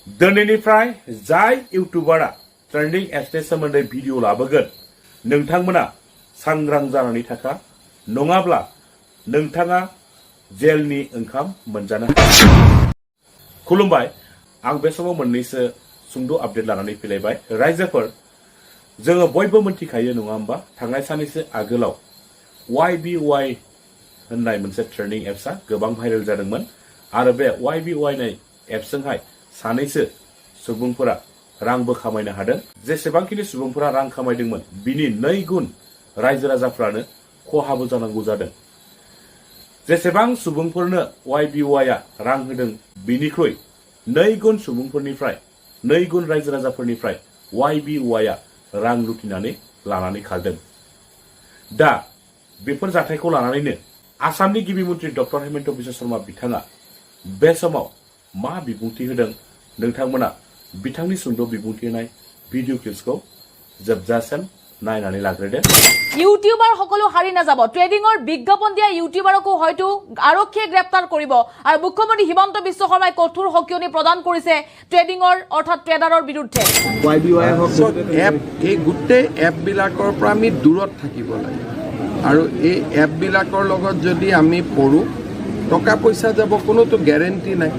दिनैनिफ्राय जाय इउटुबारा ट्रेन्डिं एप्सनि सोमोन्दै भिडिअ लाबोगोन नोंथांमोना सांग्रां जानानै थाखा नङाब्ला नोंथाङा जेलनि ओंखाम मोनजानो हागौ। खुलुमबाय, आं बे समाव मोननैसो सुंद' अपडेट लानानै फैलायबाय। रायजोफोर, जोङो बयबो मिथिखायो नङा होमबा, थांनाय साननैसो आगोलाव YBY होननाय मोनसे ट्रेन्डिं एप्सआ गोबां भाइरेल जादोंमोन आरो बे YBY एप्सजोंहाय सानैसो सुबुंफोरा रांबो खामायनो हादों। जेसेबांखिनि सुबुंफोरा रां खामायदोंमोन बिनि 2 गुन रायजो राजाफ्रानो खहाबो जानांगौ जादों। जेसेबां सुबुंफोरनो YBYआ रां होदों बिनिख्रुइ 2 गुन सुबुंफोरनिफ्राय 2 गुन रायजो राजाफोरनिफ्राय YBYआ रां लुटिनानै लानानै खारदों। दा बेफोर जाथायखौ लानानैनो आसामनि गिबि मन्त्रि डक्टर हेमन्त बिश्व शर्मा बिथाङा बे समाव मा बिबुंथि होदों नोंथांमोना बिथांनि सुंद' बिबुंथि होनाय भिडिअ क्लिप्सखौ जोबजासिम नायनानै लाग्रोदो। ইউটিউবাৰ সকলো হাৰি নাযাব। ট্ৰেডিঙৰ বিজ্ঞাপন দিয়া ইউটিউবাৰকো হয়তো আৰক্ষীয়ে গ্ৰেপ্তাৰ কৰিব আৰু মুখ্যমন্ত্ৰী হিমন্ত বিশ্ব শৰ্মাই কঠোৰ সকিয়নি প্ৰদান কৰিছে ট্ৰেডিঙৰ অৰ্থাৎ ট্ৰেডাৰৰ বিৰুদ্ধে। এই গোটেই এপবিলাকৰ পৰা আমি দূৰত থাকিব লাগে আৰু এই এপবিলাকৰ লগত যদি আমি পঢ়োঁ টকা পইচা যাব কোনোতো গেৰেণ্টি নাই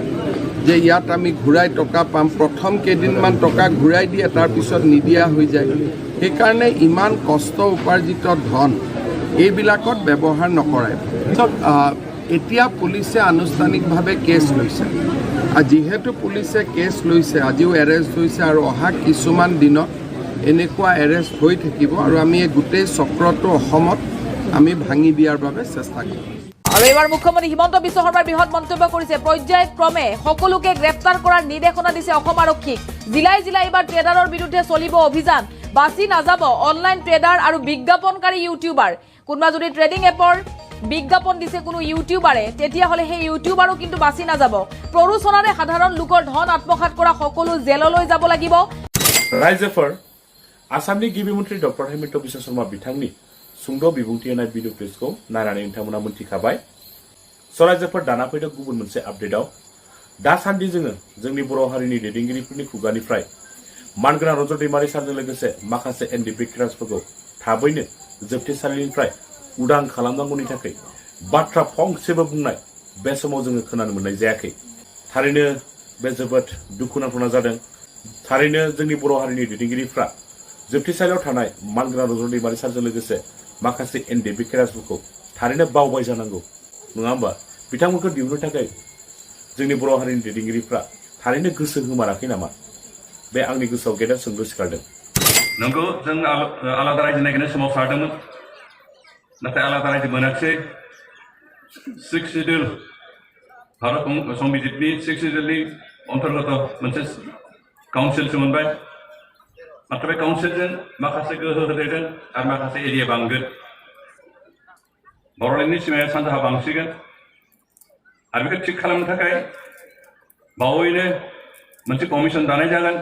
যে ইয়াত আমি ঘূৰাই টকা পাম। প্ৰথম কেইদিনমান টকা ঘূৰাই দিয়ে, তাৰপিছত নিদিয়া হৈ যায়। সেইকাৰণে ইমান কষ্ট উপাৰ্জিত ধন এইবিলাকত ব্যৱহাৰ নকৰাই। এতিয়া পুলিচে আনুষ্ঠানিকভাৱে কেছ লৈছে। যিহেতু পুলিচে কেছ লৈছে, আজিও এৰেষ্ট হৈছে আৰু অহা কিছুমান দিনত এনেকুৱা এৰেষ্ট হৈ থাকিব আৰু আমি এই গোটেই চক্ৰটো অসমত আমি ভাঙি দিয়াৰ বাবে চেষ্টা কৰিম। আৰু এইবাৰ মুখ্যমন্ত্ৰী হিমন্ত বিশ্ব শৰ্মাৰ বৃহৎ মন্তব্য কৰিছে। পৰ্যায়ক্ৰমে সকলোকে গ্ৰেপ্তাৰ কৰাৰ নিৰ্দেশনা দিছে অসম আৰক্ষীক। জিলাই জিলাই এইবাৰ ট্ৰেডাৰৰ বিৰুদ্ধে চলিব অভিযান। বাছি নাযাব অনলাইন ট্ৰেডাৰ আৰু বিজ্ঞাপনকাৰী ইউটিউবাৰ। কোনোবা যদি ট্ৰেডিং এপৰ বিজ্ঞাপন দিছে কোনো ইউটিউবাৰে, তেতিয়াহ'লে সেই ইউটিউবাৰো কিন্তু বাছি নাযাব। প্ৰৰোচনাৰে সাধাৰণ লোকৰ ধন আত্মসাৎ কৰা সকলো জেললৈ যাব লাগিব। रायजोफोर, आसामनि गिबि मन्त्रि डक्टर हेमन्त बिश्व शर्मा बिथांनि सुंद' बिबुंथि होनाय भिडिअ क्लिप्सखौ नायनानै नोंथांमोना मोनथिखाबाय। रायजोफोर, दाना फैदों गुबुन मोनसे आपडेटआव। दासान्दि जोङो जोंनि बर' हारिनि दैदेनगिरिफोरनि खुगानिफ्राय मानगोनां रन्जन दैमारि सारजों लोगोसे माखासे एनडिपि क्रासफोरखौ थाबैनो जोबथेसालिनिफ्राय उदां खालामनांगौनि थाखाय बाथ्रा फंसेबो बुंनाय बे समाव जोङो खोनानो मोननाय जायाखै। थारैनो बे जोबोद दुखुनांथावना जादों। थारैनो जोंनि बर' हारिनि दैदेनगिरिफ्रा जोबथेसालियाव थानाय मानगोनां रन्जन दैमारि सारजों लोगोसे माखासे एनडिपि क्रासफोरखौ थारैनो बावबाय जानांगौ, नङा होमबा? बिथांमोनखौ दिहुननो थाखाय जोंनि बर' हारिनि दैदेनगिरिफ्रा थारैनो गोसो होमाराखै नामा? बे आंनि गोसोआव गेदेर सोंलु सिखारदों। नंगौ, जों आलादा रायजो नागिरनाय समाव सारदोंमोन, नाथाय आलादा रायजो मोनाखिसै। 6 सिडिउल भारत संबिजितनि 6 सिडिउलनि अन्तर्गत मोनसे काउन्सिलसो मोनबाय। नाथाय बे काउन्सिलजों माखासे गोहो होदेरदों आरो माखासे एरिया बांगोन। बर'लेण्डनि सिमाया सानजाहा बांसिगोन आरो बेखौ थिग खालामनो थाखाय बावैनो मोनसे कमिसन दानाय जागोन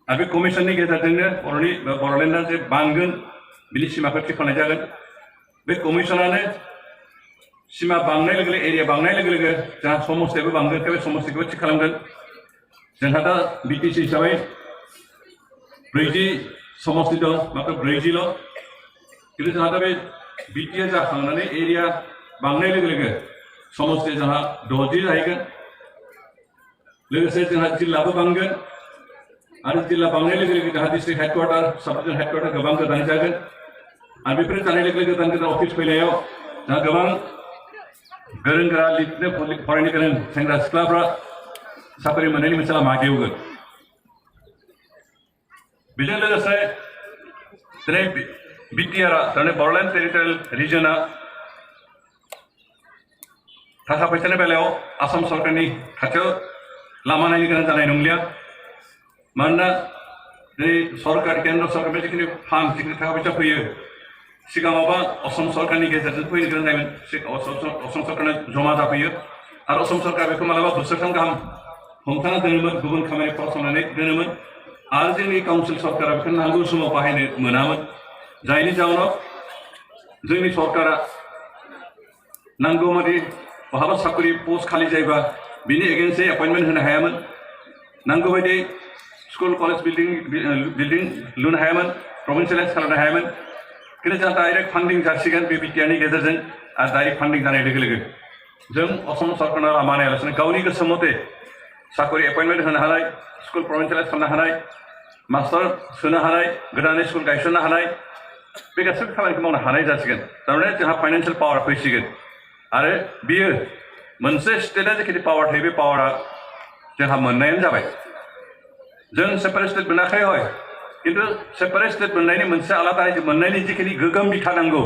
आरो बे कमिसननि गेजेरजोंनो बर'लेण्डआ जे बांगोन बिनि सिमाखौ थि खालामनाय जागोन। बे कमिसनानो सिमा बांनाय लोगो लोगो, एरिया बांनाय लोगो लोगो जोंहा समस्थियाबो बांगोन, बे समस्थिखौबो थि खालामगोन। जोंहा दा बिटिसि हिसाबै 40 समस्ति दं, मात्र 40ल'। खिन्थु जोंहा दा बे बिटिआ जाखांनानै एरिया बांनाय लोगो लोगो समस्तिया जोंहा 60 जाहैगोन। लोगोसे जोंहा जिल्लाबो बांगोन आरो जिल्ला बांनाय लोगो लोगो जोंहा डिस्ट्रिक्ट हेडक्वार्टार, सब डिभिजन हेडक्वार्टार गोबां गोदान जागोन आरो बेफोर जानाय लोगो लोगो गोदान गोदान अफिस फैनायाव जोंहा गोबां गोरों गोरा लिरनो फरायनो गोरों सेंग्रा सिख्लाफ्रा साख्रि मोननायनि मोनसे लामा गेवगोन। बेजों लोगोसे दिनै बिटिआरआ, थारमाने बर'लेण्ड टेरिटरियेल रिजनआ थाखा फैसानि बेलायाव आसाम सरकारनि खाथियाव लामा नायनो गोनां जानाय नंलिया। मानोना दिनै सरकार, केन्द्र सरकारनिफ्राय जिखिनि फान्ड, जिखिनि थाखा फैसा फैयो, सिगाङावबा असम सरकारनि गेजेरजों फैनो गोनां जायोमोन। असम सरकारनो जमा जाफैयो आरो असम सरकार बेखौ मालाबा बोसोरथाम गाहाम हमथाना दोनोमोन, गुबुन खामानि फसंनानै दोनोमोन आरो जोंनि काउन्सिल सरकारा बेखौ नांगौ समाव बाहायनो मोनामोन। जायनि जाउनाव जोंनि सरकारा नांगौ बादि बहाबा साख्रि पस्ट खालि जायोबा बिनि एगेन्स्टै एपइन्टमेन्ट होनो हायामोन। नांगौ बायदि स्कुल कलेज बिल्डिं लुनो हायामोन प्रभिन्सियेलाइज खालामनो हायामोन खिन्थु जोंहा डाइरेक्ट फान्डिं जासिगोन बे बिटिआरनि गेजेरजों आरो डाइरेक्ट फान्डिं जानाय लोगो लोगो जों असम सरकारनो लामा नायालासिनो गावनि गोसो मथे साकरि एपइन्टमेन्ट होनो हानाय स्कुल प्रभिन्सियेलाइज खालामनो हानाय मास्टार सोनो हानाय गोदानै स्कुल गायसननो हानाय बे गासैबो खामानिखौ मावनो हानाय जासिगोन थारमाने जोंहा फाइनान्सियेल पावार फैसिगोन आरो बियो मोनसे स्टेटआ जिखिनि पावार थायो बे पावारा जोंहा मोननायानो जाबाय जों सेपारेट स्टेट मोनाखै हय किन्तु सेपारेट स्टेट मोननायनि मोनसे आलादा रायजो मोननायनि जिखिनि गोगोम बिथा नांगौ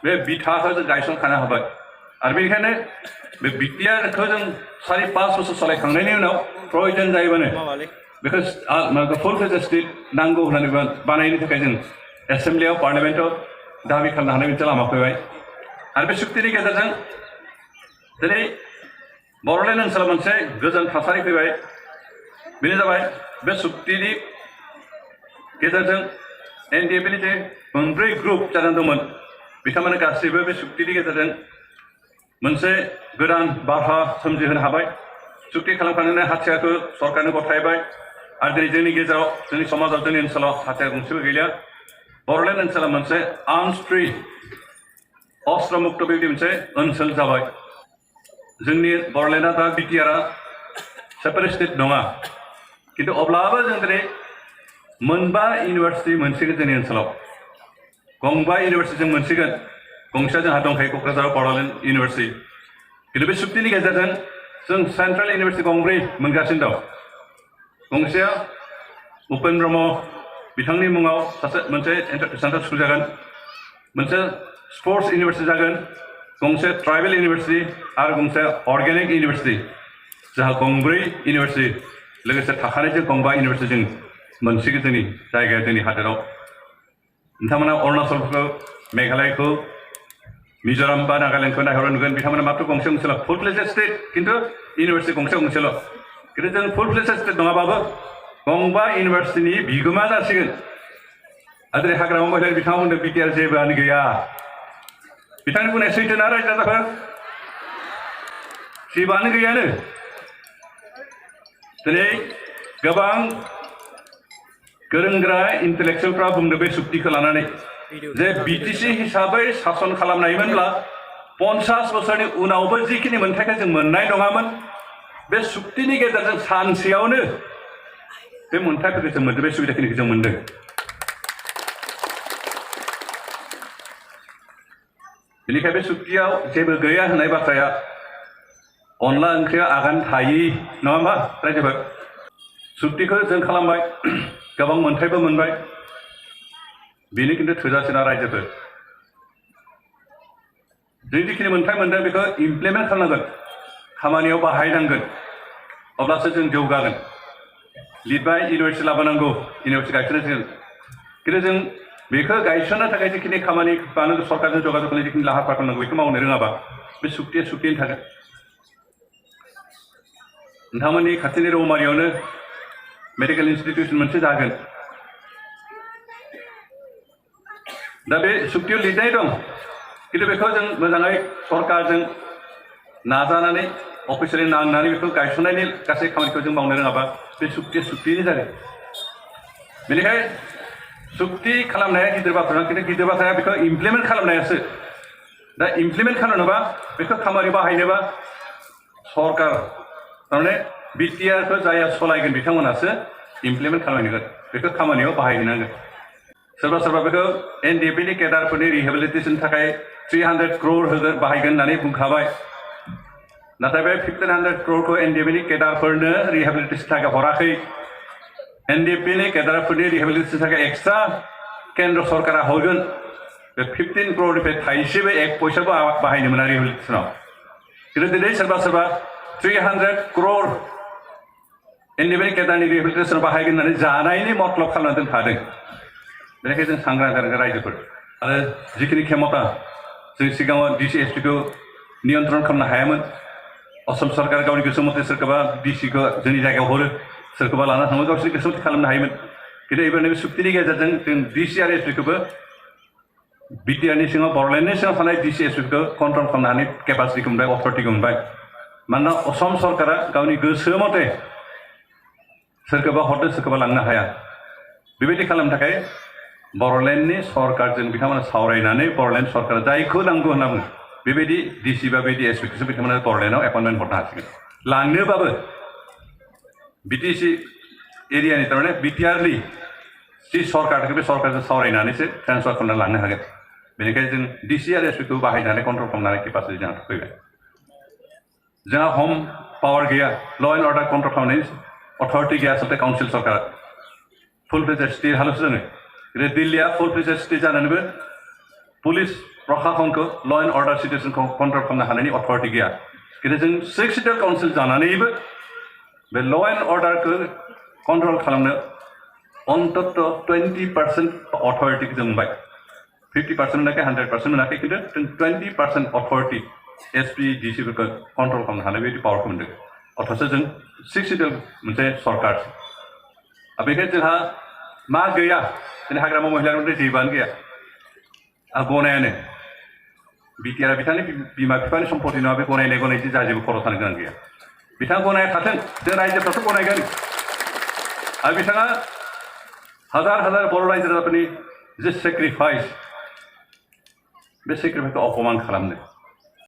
बे बिथाखौ जों गायसनखानो हाबाय आरो बेनिखायनो बे बिटिआरखौ जों 4-5 बोसोर सालायखांनायनि उनाव प्रयजन जायोबानो बेखौ फुल फेज स्टेट नांगौ होननानै बानायनो थाखाय जों एसेम्ब्लियाव पार्लियामेन्टआव दाबि खालामनो हानाय मोनसे लामा फैबाय आरो बे सुक्तिनि गेजेरजों दिनै बड'लेण्ड ओनसोलाव मोनसे गोजोन थासारि फैबाय बेनो जाबाय बे सुक्तिनि गेजेरजों एनडिएफनि जे मोनब्रै ग्रुप जानानै दंमोन बिथांमोना गासैबो बे सुक्तिनि गेजेरजों मोनसे गोदान बारहा सोमजिहोनो हाबाय सुक्ति खालामखांनानै हाथियारखौ सरकारनो गथायबाय आरो दिनै जोंनि गेजेराव जोंनि समाजाव जोंनि ओनसोलाव हाथियार गंसेबो गैलिया बड'लेण्ड ओनसोला मोनसे आर्म्स फ्रि अस्त्र मुक्त बेबायदि मोनसे ओनसोल जाबाय जोंनि बड'लेण्डआ दा बिटिआरआ सेपारेट स्टेट नङा किन्तु अब्लाबो जों दिनै मोनबा इउनिभार्सिटि मोनसिगोन जोंनि ओनसोलाव गंबा इउनिभार्सिटि जों मोनसिगोन गंसेया जोंहा दंखायो क'क्राझार बड'लेण्ड इउनिभार्सिटि किन्तु बे सुक्तिनि गेजेरजों जों सेन्ट्रेल इउनिभार्सिटि गंब्रै मोनगासिनो दं गंसेया उपेन्द्र ब्रह्म बिथांनि मुङाव मोनसे सेन्ट्रेल स्कुल जागोन मोनसे स्पर्ट्स इउनिभार्सिटि जागोन गंसे ट्राइबेल इउनिभार्सिटि आरो गंसे अर्गेनिक इउनिभार्सिटि जोंहा गंब्रै इउनिभार्सिटि लोगोसे थाखानायजों गंबा इउनिभार्सिटि जों मोनसिगोन जोंनि जायगायाव जोंनि हादोराव नोंथांमोना अरुणाचलखौ मेघालयखौ मिज'राम बा नागालेण्डखौ नायहरनो नुगोन बिथांमोना मात्र गंसे गंसेल' फुल फ्लेजेड स्टेट किन्तु इउनिभार्सिटि गंसे गंसेल' किन्तु जों फुल फ्लेजेड स्टेट नङाबाबो गंबा इउनिभार्सिटिनि बिगोमा जासिगोन आरो दिनै हाग्रामा महिलारि बिथाङा बुंदों बिटिआर जेबोआनो गैया बिथांनि बुंनाया सैथो ना रायजो राजाफोर जेबोआनो गैयानो दिनै गोबां गोरों गोरा इन्टेलेक्सुयेलफ्रा बुंदों बे सुक्तिखौ लानानै जे बिटिसि हिसाबै सासन खालामनायमोनब्ला 50 बोसोरनि उनावबो जिखिनि मोन्थायखौ जों मोननाय नङामोन बे सुक्तिनि गेजेरजों सानसेयावनो बे मोन्थायफोरखौ जों मोनदों बे सुबिदाखिनिखौ जों मोनदों बेनिखाय बे सुक्तियाव जेबो गैया होननाय बाथ्राया अनला ओंख्रिया आगान थायि नङा होमबा रायजोफोर सुक्तिखौ जों खालामबाय गोबां मोन्थायबो मोनबाय बेनो किन्तु थोजासेना रायजोफोर जों जिखिनि मोन्थाय मोनदों बेखौ इमप्लिमेन्ट खालामनांगोन खामानियाव बाहायनांगोन अब्लासो जों जौगागोन लिरबाय इउनिभार्सिटि लाबोनांगौ इउनिभार्सिटि गायसननांसिगोन किन्तु जों बेखौ गायसननो थाखाय जिखिनि खामानि बानांगौ सरकारजों जगाजग खालामनाय जिखिनि लाहार फाहार खालामनांगौ बेखौ मावनो रोङाबा बे सुक्तिया सुक्तिनि थागोन नोंथांमोननि खाथिनि रौमारियावनो मेडिकेल इन्स्टिटिउसन मोनसे जागोन दा बे सुक्तियाव लिरनाय दं किन्तु बेखौ जों मोजाङै सरकारजों नाजानानै अफिसियेलि नांनानै बेखौ गायसननायनि गासै खामानिखौ जों मावनो रोङाबा बे सुक्तिया सुक्तिनि जागोन बेनिखाय सुक्ति खालामनाया गिदिर बाथ्रा नङा किन्तु गिदिर बाथ्राया बेखौ इमप्लिमेन्ट खालामनायासो दा इमप्लिमेन्ट खालामनोबा बेखौ खामानि बाहायनोबा सरकार थारमाने बिटिआरखौ जाया सालायगोन बिथांमोनासो इमप्लिमेन्ट खालामनांगोन बेखौ खामानियाव बाहायनांगोन सोरबा सोरबा बेखौ एनडिएफनि केडारफोरनि रिहेबिलिटेसननि थाखाय 300 क्र'र होगोन बाहायगोन होननानै बुंखाबाय नाथाय बे 1500 क्र'रखौ एनडिएफनि केडारफोरनो रिहेबिलिटेसननि थाखाय हराखै एनडिएफनि केडारफोरनि रिहेबिलिटेसननि थाखाय एक्सट्रा केन्द्र सरकारा हरगोन बे 15 क्र'रनिफ्राय थाइसेबो एक फैसाबो बाहायनो मोना रिहेबिलिटेसनाव किन्तु दिनै सोरबा सोरबा 300 क्र'र एनडिएफनि केडारनि रिहेबिलिटेसन बाहायगोन होननानै जानायनि मतलब खालामना दोनखादों बेनिखायनो जों सांग्रां जानांगोन रायजोफोर आरो जिखिनि खेमता जों सिगाङाव डिसिएसपिखौ नियन्त्रण खालामनो हायामोन असम सरकार गावनि गोसो मथे सोरखौबा डिसिखौ जोंनि जायगायाव हरो सोरखौबा लाना थाङो गावसोरनि गोसो मथे खालामनो हायोमोन किन्तु एबार नैबे सुक्तिनि गेजेरजों जों डिसि आरो एसपिखौबो बिटिआरनि सिङाव बड'लेण्डनि सिङाव थानाय डिसिएसपिखौ कन्ट्रल खालामनो हानाय केपासिटिखौ मोनबाय अथरिटिखौ मोनबाय मानोना असम सरकारा गावनि गोसो मथे सोरखौबा हरदो सोरखौबा लांनो हाया बेबायदि खालामनो थाखाय बर'लेण्डनि सरकारजों बिथांमोना सावरायनानै बर'लेण्ड सरकारा जायखौ नांगौ होनना बुङो बेबायदि डिसि बा बेबायदि एसपिखौसो बिथांमोना बर'लेण्डआव एपइन्टमेन्ट हरनो हासिगोन लांनोबाबो बिटिसि एरियानि थारमाने बिटिआरनि जि सरकारखौ बे सरकारजों सावरायनानैसो ट्रेन्सफार खालामना लांनो हागोन बेनिखायनो जों डिसि आरो एसपिखौ बाहायनानै कन्ट्रल खालामनानै केपासिटि जोंहा फैबाय जोंहा हम पावार गैया ल' एन्ड अर्डार कन्ट्रल खालामनायनि अथरिटि गैया आसलते काउन्सिल सरकार फुल फ्लेजेड स्टेट हालसो जोङो जेरै दिल्लीया फुल फ्लेजेड स्टेट जानानैबो पुलिस प्रशासनखौ ल' एन्ड अर्डार सिटुएसनखौ कन्ट्रल खालामनो हानायनि अथरिटि गैया खिन्थु जों 6 सिटार काउन्सिल जानानैबो बे ल' एन्ड अर्डारखौ कन्ट्रल खालामनो अन्तत 20% अथरिटिखौ जों मोनबाय 50% मोनाखै 100% मोनाखै खिन्थु जों 20% अथरिटि एसपि डिसिफोरखौ कन्ट्रल खालामनो हानाय बेबायदि पावारखौ मोन्दों अथच जों 6 सिटार मोनसे सरकार बेखायनो जोंहा मा गैया जोंनि हाग्रामा महिलाफोरनि जेबोआनो गैया गनायानो बिटिआर बिथांनि बिमा बिफानि सम्पति नङा बे गनायनाय गनायथि जा जेबो खरस थानो गोनां गैया बिथाङा गनाया थाथों जों रायजोफ्राथ' गनायगोन आरो बिथाङा हाजार हाजार बर' रायजो राजाफोरनि जे सेक्रिफाइस बे सेक्रिफाइसखौ अपमान खालामनो